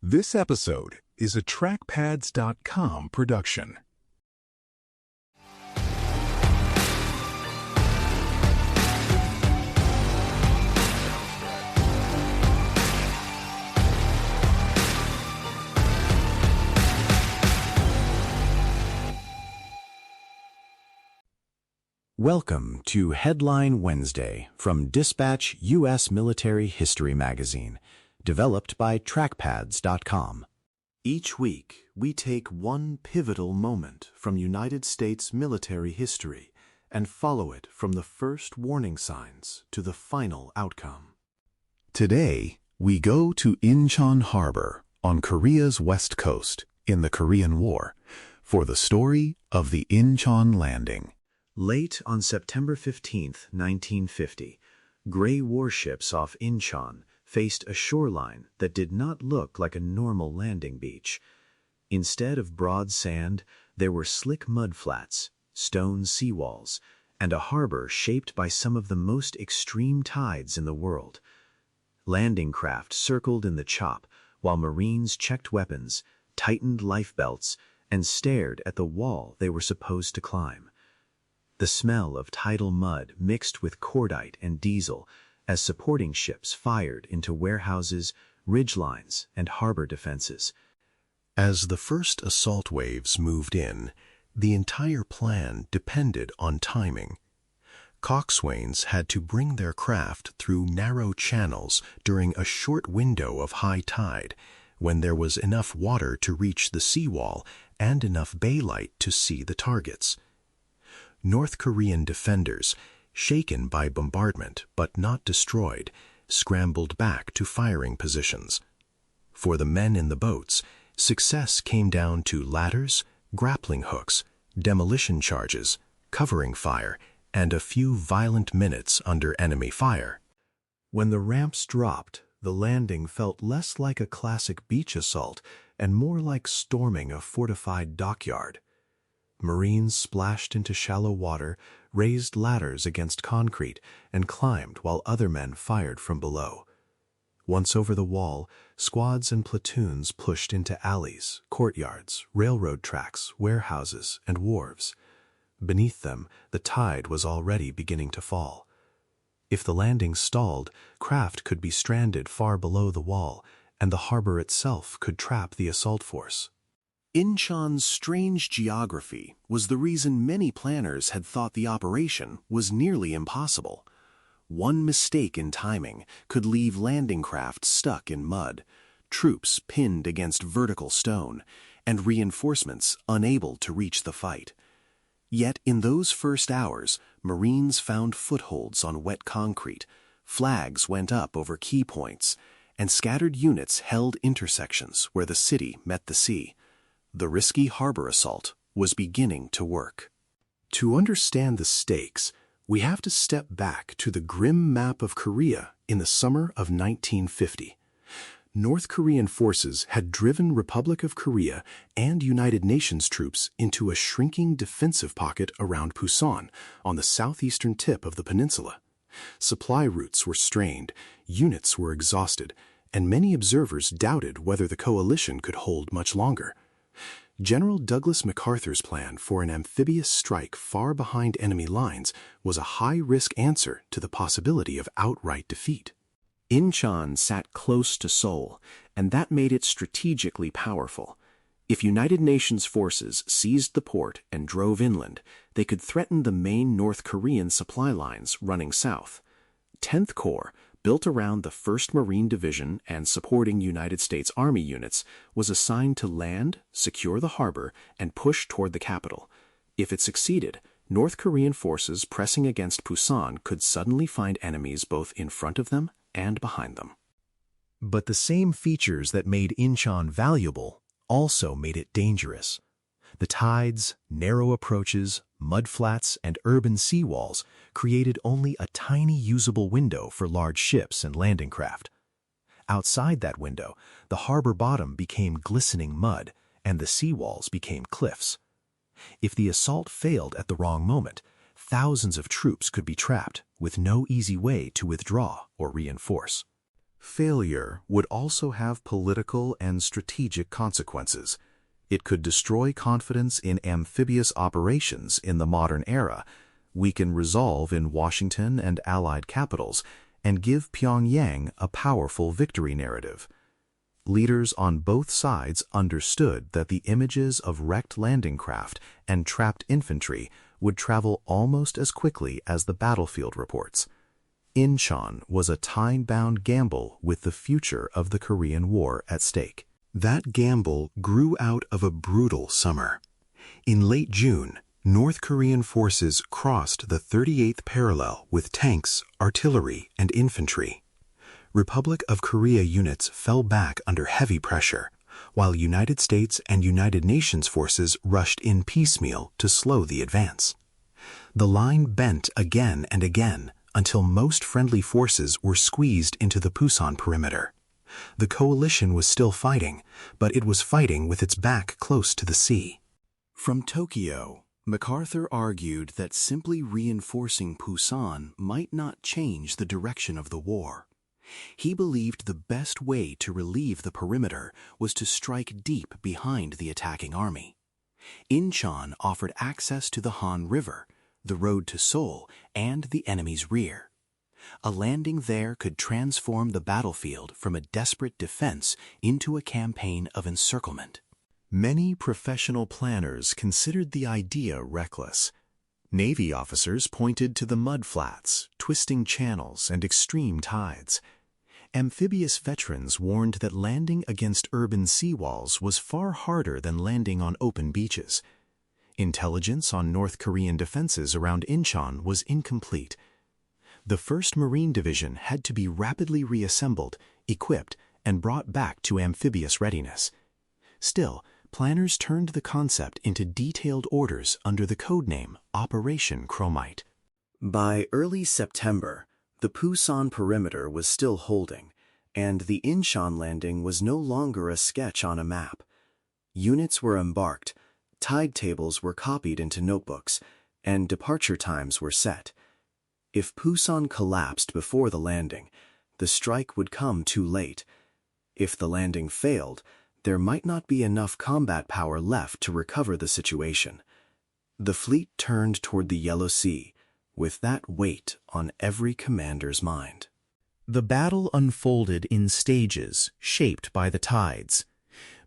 This episode is a Trackpads.com production. Welcome to Headline Wednesday from Dispatch U.S. Military History Magazine, developed by Trackpads.com. Each week, we take one pivotal moment from United States military history and follow it from the first warning signs to the final outcome. Today, we go to Inchon Harbor on Korea's west coast in the Korean War for the story of the Inchon Landing. Late on September 15, 1950, gray warships off Inchon faced a shoreline that did not look like a normal landing beach. Instead of broad sand, there were slick mudflats, stone seawalls, and a harbor shaped by some of the most extreme tides in the world. Landing craft circled in the chop while Marines checked weapons, tightened life belts, and stared at the wall they were supposed to climb. The smell of tidal mud mixed with cordite and diesel as supporting ships fired into warehouses, ridgelines, and harbor defenses. As the first assault waves moved in, the entire plan depended on timing. Coxswains had to bring their craft through narrow channels during a short window of high tide, when there was enough water to reach the seawall and enough baylight to see the targets. North Korean defenders, shaken by bombardment but not destroyed, scrambled back to firing positions. For the men in the boats, success came down to ladders, grappling hooks, demolition charges, covering fire, and a few violent minutes under enemy fire. When the ramps dropped, the landing felt less like a classic beach assault and more like storming a fortified dockyard. Marines splashed into shallow water, raised ladders against concrete, and climbed while other men fired from below. Once over the wall, squads and platoons pushed into alleys, courtyards, railroad tracks, warehouses, and wharves. Beneath them, the tide was already beginning to fall. If the landing stalled, craft could be stranded far below the wall, and the harbor itself could trap the assault force. Inchon's strange geography was the reason many planners had thought the operation was nearly impossible. One mistake in timing could leave landing craft stuck in mud, troops pinned against vertical stone, and reinforcements unable to reach the fight. Yet in those first hours, Marines found footholds on wet concrete, flags went up over key points, and scattered units held intersections where the city met the sea. The risky harbor assault was beginning to work. To understand the stakes, we have to step back to the grim map of Korea in the summer of 1950. North Korean forces had driven Republic of Korea and United Nations troops into a shrinking defensive pocket around Pusan on the southeastern tip of the peninsula. Supply routes were strained, units were exhausted, and many observers doubted whether the coalition could hold much longer. General Douglas MacArthur's plan for an amphibious strike far behind enemy lines was a high-risk answer to the possibility of outright defeat. Inchon sat close to Seoul, and that made it strategically powerful. If United Nations forces seized the port and drove inland, they could threaten the main North Korean supply lines running south. 10th Corps, built around the 1st Marine Division and supporting United States Army units, was assigned to land, secure the harbor, and push toward the capital. If it succeeded, North Korean forces pressing against Pusan could suddenly find enemies both in front of them and behind them. But the same features that made Inchon valuable also made it dangerous. The tides, narrow approaches, mudflats, and urban seawalls created only a tiny usable window for large ships and landing craft. Outside that window, the harbor bottom became glistening mud, and the seawalls became cliffs. If the assault failed at the wrong moment, thousands of troops could be trapped, with no easy way to withdraw or reinforce. Failure would also have political and strategic consequences. It could destroy confidence in amphibious operations in the modern era, weaken resolve in Washington and Allied capitals, and give Pyongyang a powerful victory narrative. Leaders on both sides understood that the images of wrecked landing craft and trapped infantry would travel almost as quickly as the battlefield reports. Inchon was a time-bound gamble with the future of the Korean War at stake. That gamble grew out of a brutal summer. In late June, North Korean forces crossed the 38th parallel with tanks, artillery, and infantry. Republic of Korea units fell back under heavy pressure, while United States and United Nations forces rushed in piecemeal to slow the advance. The line bent again and again until most friendly forces were squeezed into the Pusan Perimeter. The coalition was still fighting, but it was fighting with its back close to the sea. From Tokyo, MacArthur argued that simply reinforcing Pusan might not change the direction of the war. He believed the best way to relieve the perimeter was to strike deep behind the attacking army. Inchon offered access to the Han River, the road to Seoul, and the enemy's rear. A landing there could transform the battlefield from a desperate defense into a campaign of encirclement. Many professional planners considered the idea reckless. Navy officers pointed to the mudflats, twisting channels, and extreme tides. Amphibious veterans warned that landing against urban seawalls was far harder than landing on open beaches. Intelligence on North Korean defenses around Inchon was incomplete. The 1st Marine Division had to be rapidly reassembled, equipped, and brought back to amphibious readiness. Still, planners turned the concept into detailed orders under the codename Operation Chromite. By early September, the Pusan Perimeter was still holding, and the Inchon Landing was no longer a sketch on a map. Units were embarked, tide tables were copied into notebooks, and departure times were set. If Pusan collapsed before the landing, the strike would come too late. If the landing failed, there might not be enough combat power left to recover the situation. The fleet turned toward the Yellow Sea, with that weight on every commander's mind. The battle unfolded in stages shaped by the tides.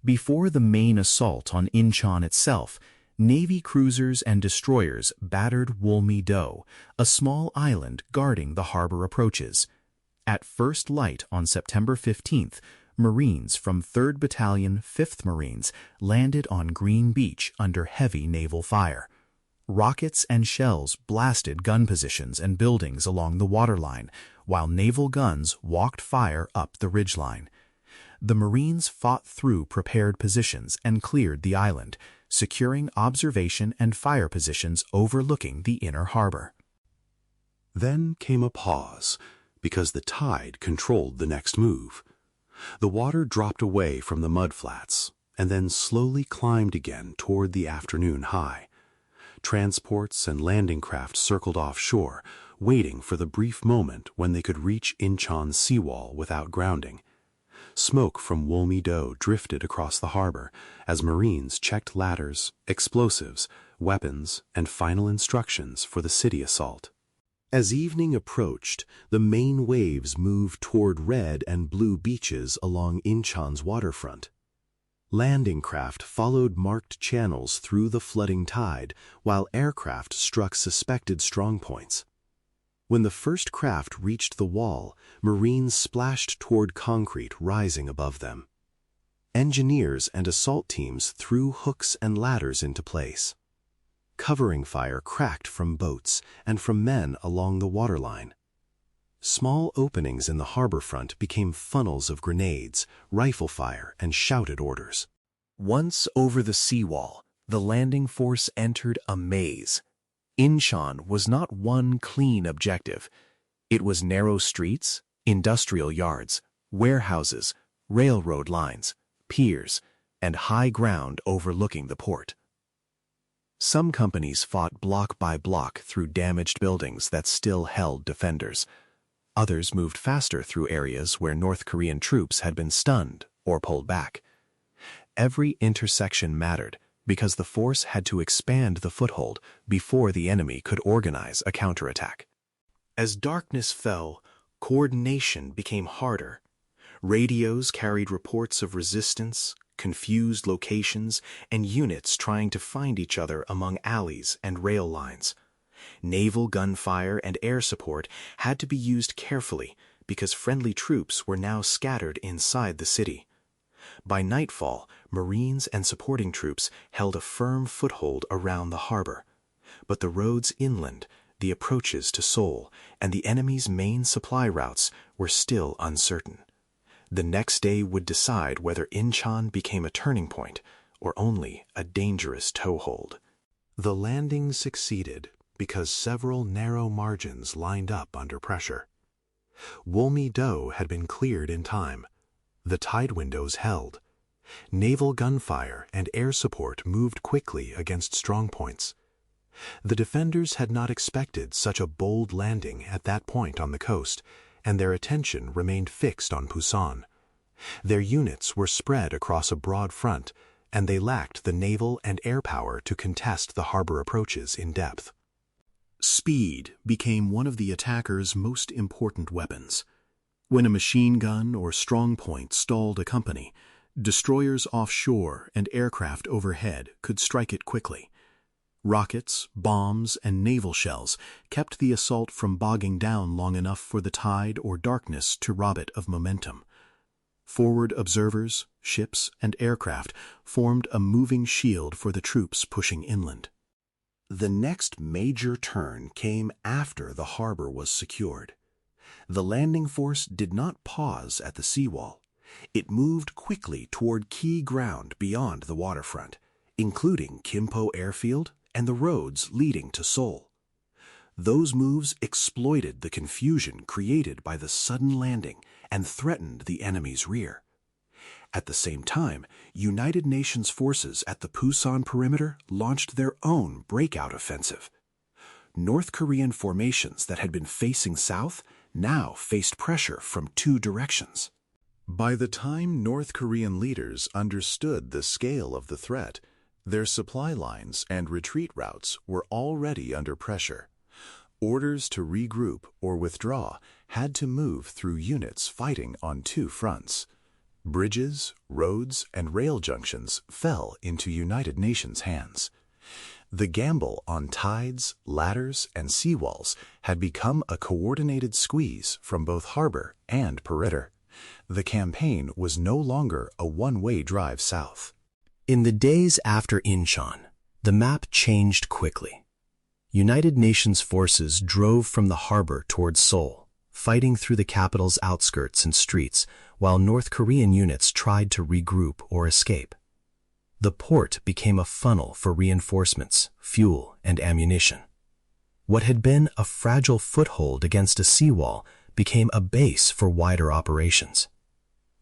Before the main assault on Inchon itself, Navy cruisers and destroyers battered Wolmi-do, a small island guarding the harbor approaches. At first light on September 15th, Marines from 3rd Battalion, 5th Marines landed on Green Beach under heavy naval fire. Rockets and shells blasted gun positions and buildings along the waterline, while naval guns walked fire up the ridgeline. The Marines fought through prepared positions and cleared the island, securing observation and fire positions overlooking the inner harbor. Then came a pause, because the tide controlled the next move. The water dropped away from the mudflats, and then slowly climbed again toward the afternoon high. Transports and landing craft circled offshore, waiting for the brief moment when they could reach Inchon's seawall without grounding. Smoke from Wolmi-do drifted across the harbor as Marines checked ladders, explosives, weapons, and final instructions for the city assault. As evening approached, the main waves moved toward red and blue beaches along Inchon's waterfront. Landing craft followed marked channels through the flooding tide, while aircraft struck suspected strongpoints. When the first craft reached the wall, Marines splashed toward concrete rising above them. Engineers and assault teams threw hooks and ladders into place. Covering fire cracked from boats and from men along the waterline. Small openings in the harbor front became funnels of grenades, rifle fire, and shouted orders. Once over the seawall, the landing force entered a maze. Inchon was not one clean objective. It was narrow streets, industrial yards, warehouses, railroad lines, piers, and high ground overlooking the port. Some companies fought block by block through damaged buildings that still held defenders. Others moved faster through areas where North Korean troops had been stunned or pulled back. Every intersection mattered because the force had to expand the foothold before the enemy could organize a counterattack. As darkness fell, coordination became harder. Radios carried reports of resistance, confused locations, and units trying to find each other among alleys and rail lines. Naval gunfire and air support had to be used carefully because friendly troops were now scattered inside the city. By nightfall, Marines and supporting troops held a firm foothold around the harbor. But the roads inland, the approaches to Seoul, and the enemy's main supply routes were still uncertain. The next day would decide whether Inchon became a turning point or only a dangerous toehold. The landing succeeded because several narrow margins lined up under pressure. Wolmi-do had been cleared in time. The tide windows held. Naval gunfire and air support moved quickly against strong points. The defenders had not expected such a bold landing at that point on the coast, and their attention remained fixed on Pusan. Their units were spread across a broad front, and they lacked the naval and air power to contest the harbor approaches in depth. Speed became one of the attackers' most important weapons. When a machine gun or strong point stalled a company, destroyers offshore and aircraft overhead could strike it quickly. Rockets, bombs, and naval shells kept the assault from bogging down long enough for the tide or darkness to rob it of momentum. Forward observers, ships, and aircraft formed a moving shield for the troops pushing inland. The next major turn came after the harbor was secured. The landing force did not pause at the seawall. It moved quickly toward key ground beyond the waterfront, including Kimpo Airfield and the roads leading to Seoul. Those moves exploited the confusion created by the sudden landing and threatened the enemy's rear. At the same time, United Nations forces at the Pusan Perimeter launched their own breakout offensive. North Korean formations that had been facing south now faced pressure from two directions. By the time North Korean leaders understood the scale of the threat, their supply lines and retreat routes were already under pressure. Orders to regroup or withdraw had to move through units fighting on two fronts. Bridges, roads, and rail junctions fell into United Nations hands. The gamble on tides, ladders, and seawalls had become a coordinated squeeze from both harbor and perimeter. The campaign was no longer a one-way drive south. In the days after Inchon, the map changed quickly. United Nations forces drove from the harbor towards Seoul, fighting through the capital's outskirts and streets, while North Korean units tried to regroup or escape. The port became a funnel for reinforcements, fuel, and ammunition. What had been a fragile foothold against a seawall became a base for wider operations.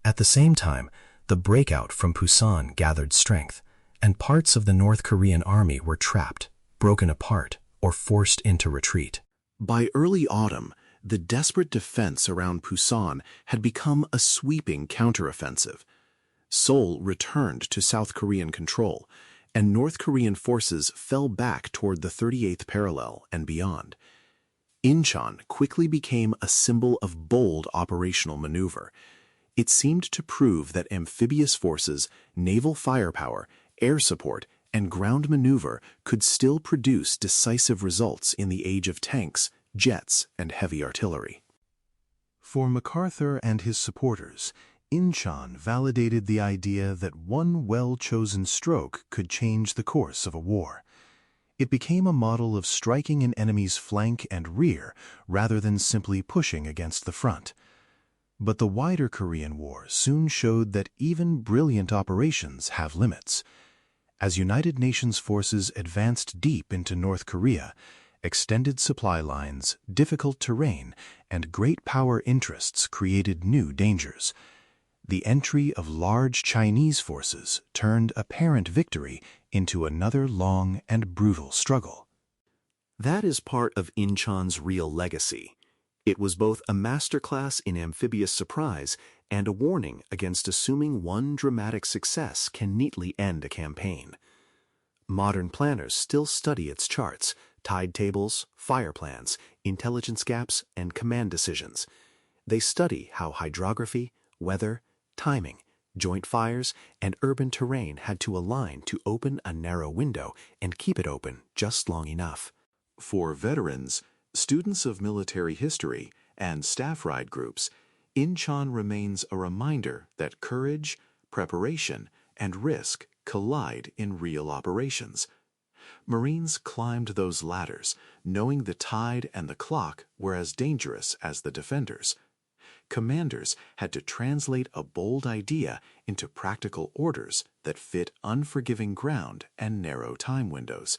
At the same time, the breakout from Pusan gathered strength, and parts of the North Korean army were trapped, broken apart, or forced into retreat. By early autumn, the desperate defense around Pusan had become a sweeping counteroffensive. Seoul returned to South Korean control, and North Korean forces fell back toward the 38th parallel and beyond. Inchon quickly became a symbol of bold operational maneuver. It seemed to prove that amphibious forces, naval firepower, air support, and ground maneuver could still produce decisive results in the age of tanks, jets, and heavy artillery. For MacArthur and his supporters, Inchon validated the idea that one well-chosen stroke could change the course of a war. It became a model of striking an enemy's flank and rear rather than simply pushing against the front. But the wider Korean War soon showed that even brilliant operations have limits. As United Nations forces advanced deep into North Korea, extended supply lines, difficult terrain, and great power interests created new dangers. The entry of large Chinese forces turned apparent victory into another long and brutal struggle. That is part of Inchon's real legacy. It was both a masterclass in amphibious surprise and a warning against assuming one dramatic success can neatly end a campaign. Modern planners still study its charts, tide tables, fire plans, intelligence gaps, and command decisions. They study how hydrography, weather, timing, joint fires, and urban terrain had to align to open a narrow window and keep it open just long enough. For veterans, students of military history, and staff ride groups, Inchon remains a reminder that courage, preparation, and risk collide in real operations. Marines climbed those ladders, knowing the tide and the clock were as dangerous as the defenders. Commanders had to translate a bold idea into practical orders that fit unforgiving ground and narrow time windows.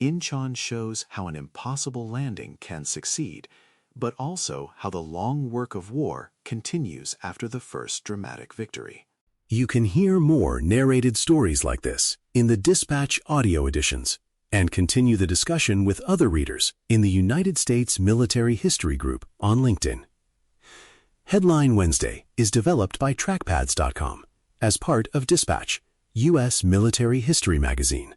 Inchon shows how an impossible landing can succeed, but also how the long work of war continues after the first dramatic victory. You can hear more narrated stories like this in the Dispatch audio editions and continue the discussion with other readers in the United States Military History Group on LinkedIn. Headline Wednesday is developed by Trackpads.com as part of Dispatch, U.S. Military History Magazine.